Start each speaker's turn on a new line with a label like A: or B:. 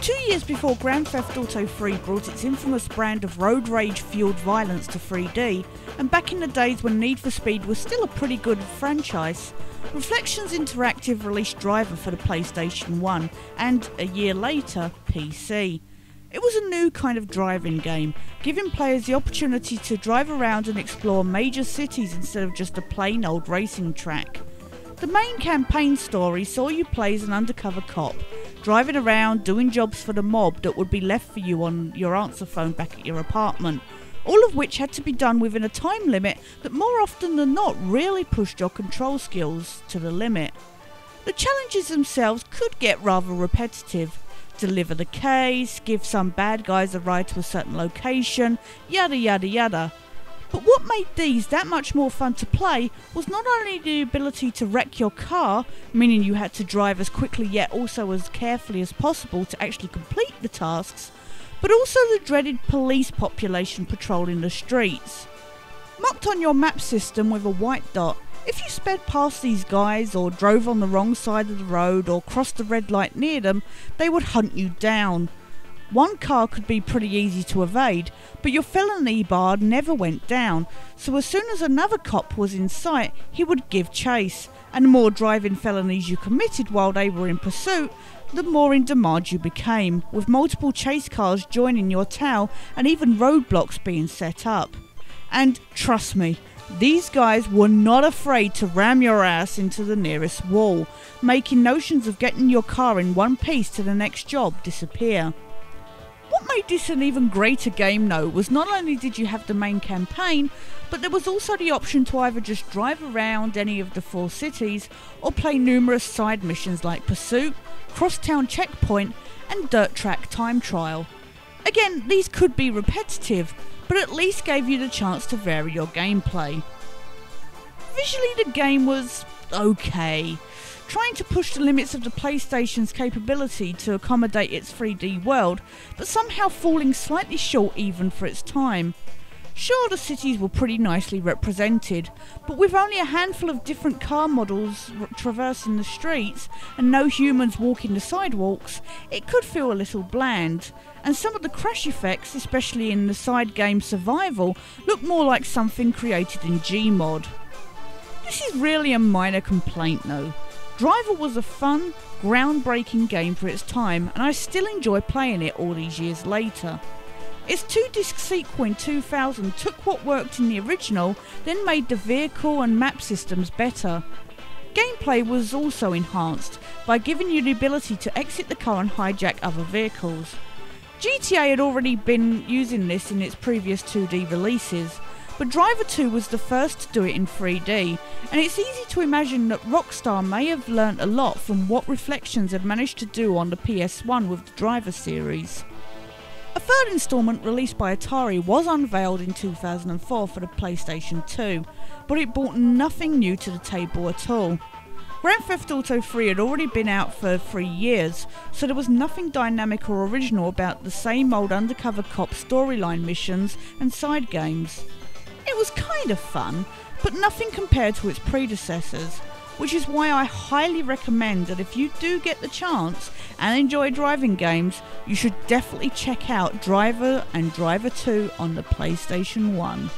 A: Two years before Grand Theft Auto 3 brought its infamous brand of road rage-fueled violence to 3D, and back in the days when Need for Speed was still a pretty good franchise, Reflections Interactive released Driver for the PlayStation 1 and, a year later, PC. It was a new kind of driving game, giving players the opportunity to drive around and explore major cities instead of just a plain old racing track. The main campaign story saw you play as an undercover cop, driving around doing jobs for the mob that would be left for you on your answer phone back at your apartment, all of which had to be done within a time limit that more often than not really pushed your control skills to the limit. The challenges themselves could get rather repetitive. Deliver the case, give some bad guys a ride to a certain location, yada yada yada. But what made these that much more fun to play was not only the ability to wreck your car, meaning you had to drive as quickly yet also as carefully as possible to actually complete the tasks, but also the dreaded police population patrolling the streets. Marked on your map system with a white dot, if you sped past these guys or drove on the wrong side of the road or crossed the red light near them, they would hunt you down. One car could be pretty easy to evade, but your felony bar never went down, so as soon as another cop was in sight, he would give chase, and the more driving felonies you committed while they were in pursuit, the more in demand you became, with multiple chase cars joining your tail and even roadblocks being set up. And trust me, these guys were not afraid to ram your ass into the nearest wall, making notions of getting your car in one piece to the next job disappear. What made this an even greater game though was not only did you have the main campaign, but there was also the option to either just drive around any of the 4 cities or play numerous side missions like Pursuit, Crosstown Checkpoint and Dirt Track Time Trial. Again, these could be repetitive, but at least gave you the chance to vary your gameplay. Visually the game was okay, trying to push the limits of the PlayStation's capability to accommodate its 3D world, but somehow falling slightly short even for its time. Sure, the cities were pretty nicely represented, but with only a handful of different car models traversing the streets and no humans walking the sidewalks, it could feel a little bland, and some of the crash effects, especially in the side game Survival, look more like something created in Gmod. This is really a minor complaint though. Driver was a fun, groundbreaking game for its time, and I still enjoy playing it all these years later. Its 2-disc sequel in 2000 took what worked in the original, then made the vehicle and map systems better. Gameplay was also enhanced by giving you the ability to exit the car and hijack other vehicles. GTA had already been using this in its previous 2D releases, but Driver 2 was the first to do it in 3D, and it's easy to imagine that Rockstar may have learnt a lot from what Reflections had managed to do on the PS1 with the Driver series. A third instalment released by Atari was unveiled in 2004 for the PlayStation 2, but it brought nothing new to the table at all. Grand Theft Auto 3 had already been out for 3 years, so there was nothing dynamic or original about the same old undercover cop storyline missions and side games. It was kind of fun, but nothing compared to its predecessors, which is why I highly recommend that if you do get the chance and enjoy driving games, you should definitely check out Driver and Driver 2 on the PlayStation 1.